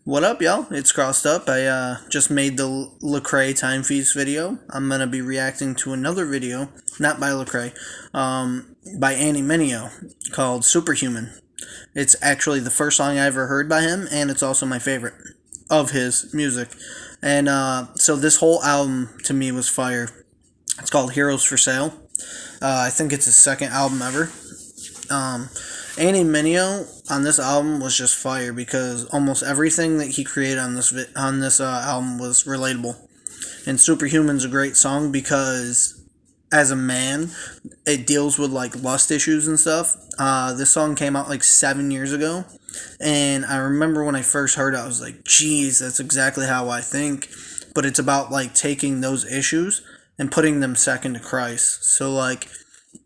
What up, y'all? It's Crossed Up. I just made the Lecrae Time Feast video. I'm gonna be reacting to another video, not by Lecrae, by mineo, called Superhuman. It's actually the first song I ever heard by him, and it's also my favorite of his music. And so this whole album to me was fire. It's called Heroes for Sale. I think it's his second album ever. Mineo on this album was just fire because almost everything that he created on this album was relatable. And Superhuman's a great song because as a man, it deals with like lust issues and stuff. This song came out like 7 years ago, and I remember when I first heard it, I was like, "Geez, that's exactly how I think." But it's about like taking those issues and putting them second to Christ. So like,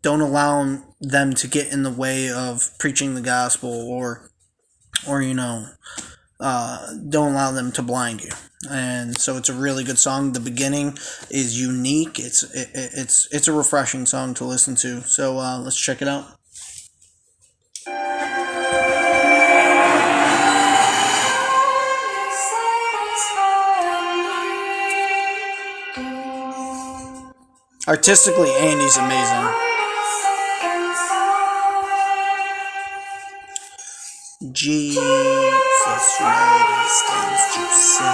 don't allow them to get in the way of preaching the gospel, or don't allow them to blind you. And so it's a really good song. The beginning is unique. It's a refreshing song to listen to. So let's check it out. Artistically, Andy's amazing. Jesus, mighty stands to save.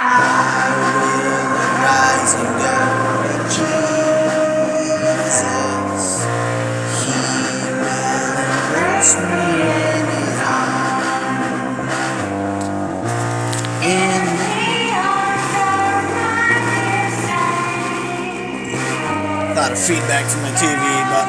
I will arise and go with Jesus. He will embrace me in his arms. In a lot of feedback from my TV, but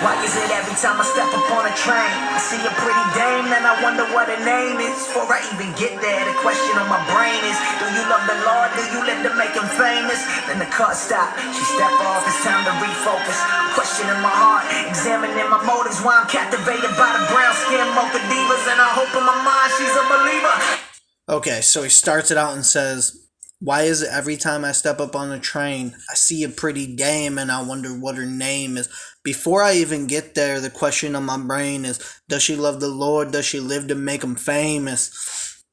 why is it every time I step up on a train, I see a pretty dame, then I wonder what her name is? Before I even get there, the question on my brain is, do you love the Lord? Do you live to make him famous? Then the car stopped, she stepped off, it's time to refocus. I'm questioning my heart, examining my motives, why I'm captivated by the brown skin mocha divas, and I hope in my mind she's a believer. Okay, so he starts it out and says, "Why is it every time I step up on a train, I see a pretty dame and I wonder what her name is?" Before I even get there, the question on my brain is, does she love the Lord? Does she live to make him famous?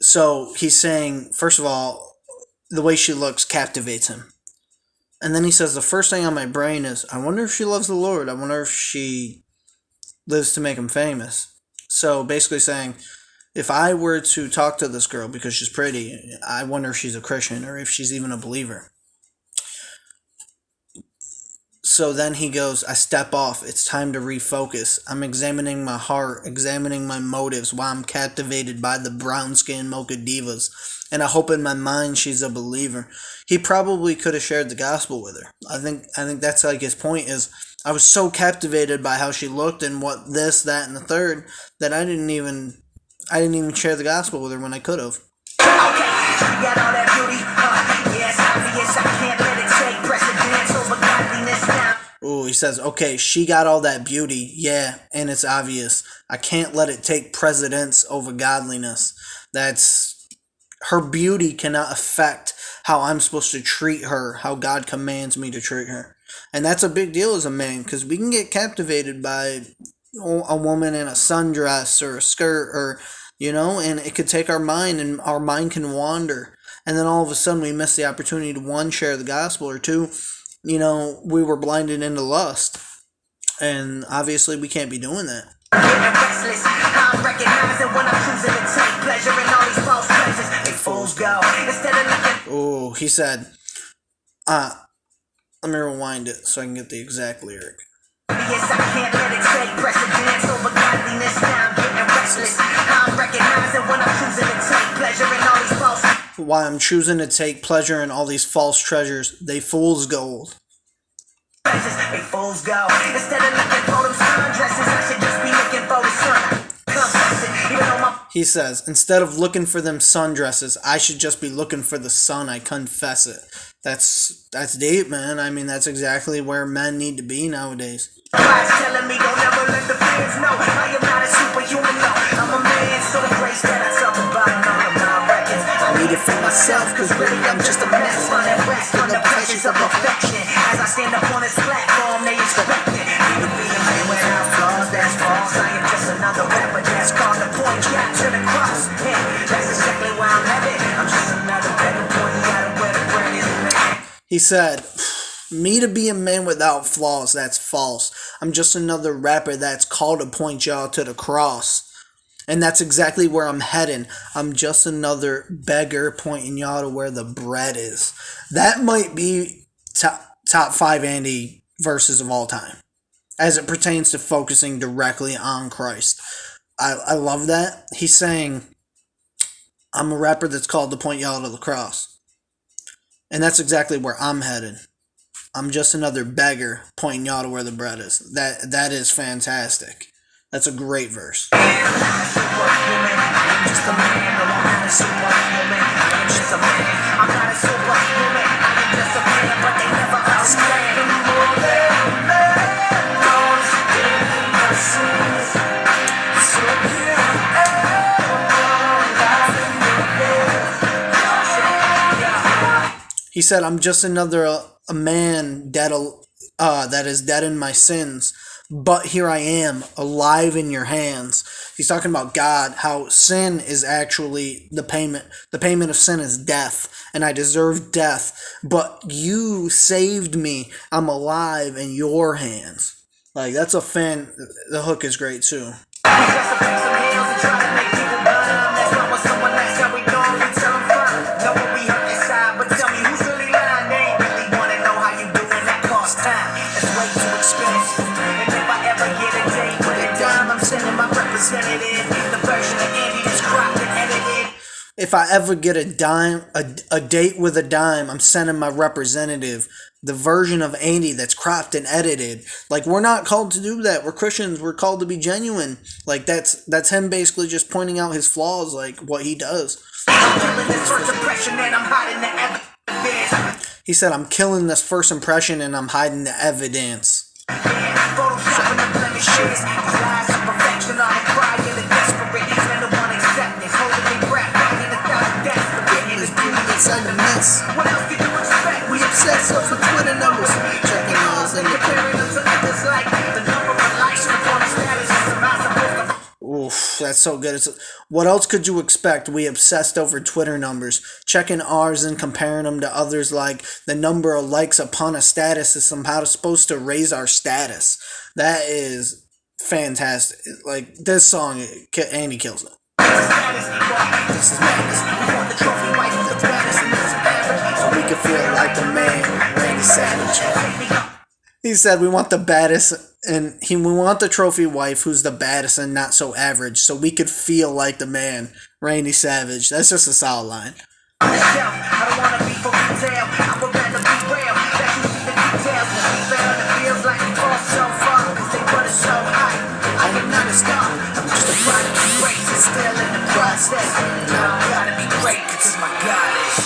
So he's saying, first of all, the way she looks captivates him. And then he says, the first thing on my brain is, I wonder if she loves the Lord. I wonder if she lives to make him famous. So basically saying, if I were to talk to this girl because she's pretty, I wonder if she's a Christian or if she's even a believer. So then he goes, I step off. It's time to refocus. I'm examining my heart, examining my motives, why I'm captivated by the brown-skinned mocha divas. And I hope in my mind she's a believer. He probably could have shared the gospel with her. I think that's like his point is, I was so captivated by how she looked and what this, that, and the third that I didn't even share the gospel with her when I could have. Okay, you got all that beauty, yes, obvious, I can't let it take precedence over godliness now. Ooh, he says, okay, she got all that beauty, yeah, and it's obvious. I can't let it take precedence over godliness. That's, her beauty cannot affect how I'm supposed to treat her, how God commands me to treat her. And that's a big deal as a man, because we can get captivated by a woman in a sundress or a skirt, or and it could take our mind, and our mind can wander, and then all of a sudden we miss the opportunity to, one, share the gospel, or two, we were blinded into lust, and obviously we can't be doing that. Oh, he said, let me rewind it so I can get the exact lyric. Yes, I can't let it take precedence over godliness. Now I'm getting restless. I'm recognizing when I'm choosing to take pleasure in all these false. Why I'm choosing to take pleasure in all these false treasures, they fool's gold. They fool's gold. Instead of looking for them sundresses, I should just be looking for the sun. He says, instead of looking for them sundresses, I should just be looking for the sun. I confess it. That's deep, man. I mean, that's exactly where men need to be nowadays. God's telling me don't ever let the fears know I am not a superhuman, no. I'm a man, so the grace that I talk about, none of my myself, cause really I'm just a mess. Running back from the pressures of perfection. As I stand up on this platform, they expect it. Me to be a man without flaws, that's false. I am just another rapper that's called to point you out to the cross. Yeah, that's exactly where I'm headed. I'm just another beggar pointing out of where the bread is, man. He said, me to be a man without flaws, that's false. I'm just another rapper that's called to point y'all to the cross. And that's exactly where I'm heading. I'm just another beggar pointing y'all to where the bread is. That might be top 5 Andy verses of all time, as it pertains to focusing directly on Christ. I love that. He's saying, I'm a rapper that's called to point y'all to the cross. And that's exactly where I'm headed. I'm just another beggar pointing y'all to where the bread is. That is fantastic. That's a great verse. I'm just a man, no, I'm not a superhuman. I am just a man, I'm not a superhuman. I am just a man, but they never understand. More than a man, don't stand in my sins. So here I am, He said, I'm just another a man dead, that is dead in my sins. But here I am, alive in your hands. He's talking about God, how sin is actually the payment. The payment of sin is death, and I deserve death. But you saved me. I'm alive in your hands. Like, that's a fan. The hook is great, too. If I ever get a dime, a date with a dime, I'm sending my representative, the version of Andy that's cropped and edited. Like, we're not called to do that. We're Christians. We're called to be genuine. Like, that's him basically just pointing out his flaws, like what he does. He said, I'm killing this first impression and I'm hiding the evidence. What else did you expect? We obsess over Twitter numbers, checking ours and comparing them to others like the number of likes and porn status is supposed to. Oof, that's so good. What else could you expect? We obsessed over Twitter numbers, checking ours and comparing them to others like the number of likes upon a status is somehow supposed to raise our status. That is fantastic. Like, this song, Andy kills it. This is madness. We want the trophy wife with the baddest and most average, so we can feel like the man, Randy Savage. He said we want the baddest, and we want the trophy wife who's the baddest and not so average, so we could feel like the man, Randy Savage. That's just a solid line. I don't wanna be for retail. I would rather be real. That's usually the details. We found it feels like we fall so far, cause they put us so high. I am not a star. I'm just a product of grace. It's still in the process. Now I gotta be great, cause my God is.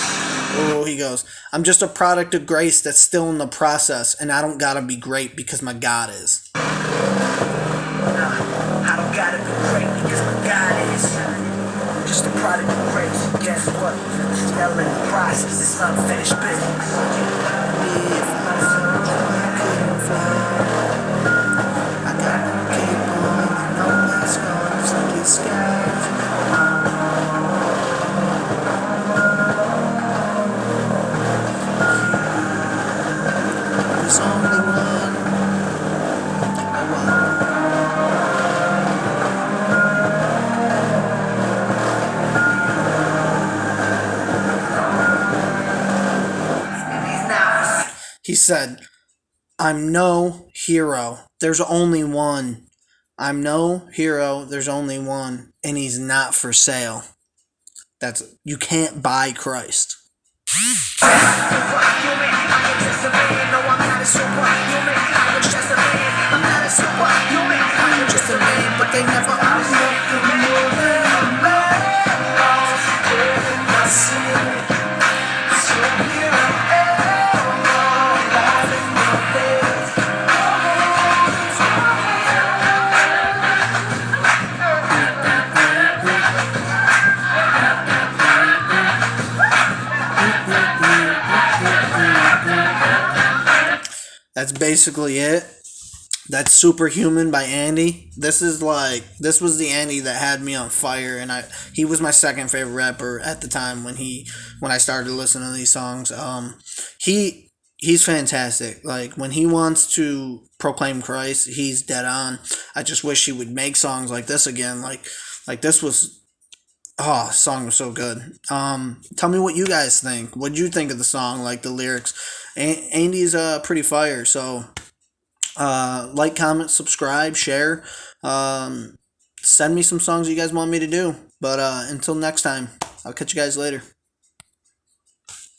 Oh, he goes, I'm just a product of grace that's still in the process, and I don't gotta be great because my God is. I don't gotta be great because my God is. Just a product of grace. Guess what? Still in the process. It's unfinished business. I gotta keep on, no mask on, it's like it's skies. There's only one. He said, I'm no hero. There's only one. I'm no hero. There's only one. And he's not for sale. You can't buy Christ. But they never That's basically it. That's Superhuman by Andy. This was the Andy that had me on fire, and he was my second favorite rapper at the time when I started listening to these songs. He's fantastic. Like when he wants to proclaim Christ, he's dead on. I just wish he would make songs like this again. Like this was song was so good. Tell me what you guys think. What would you think of the song? Like the lyrics. Andy's pretty fire. So like, comment, subscribe, share. Send me some songs you guys want me to do. But until next time, I'll catch you guys later.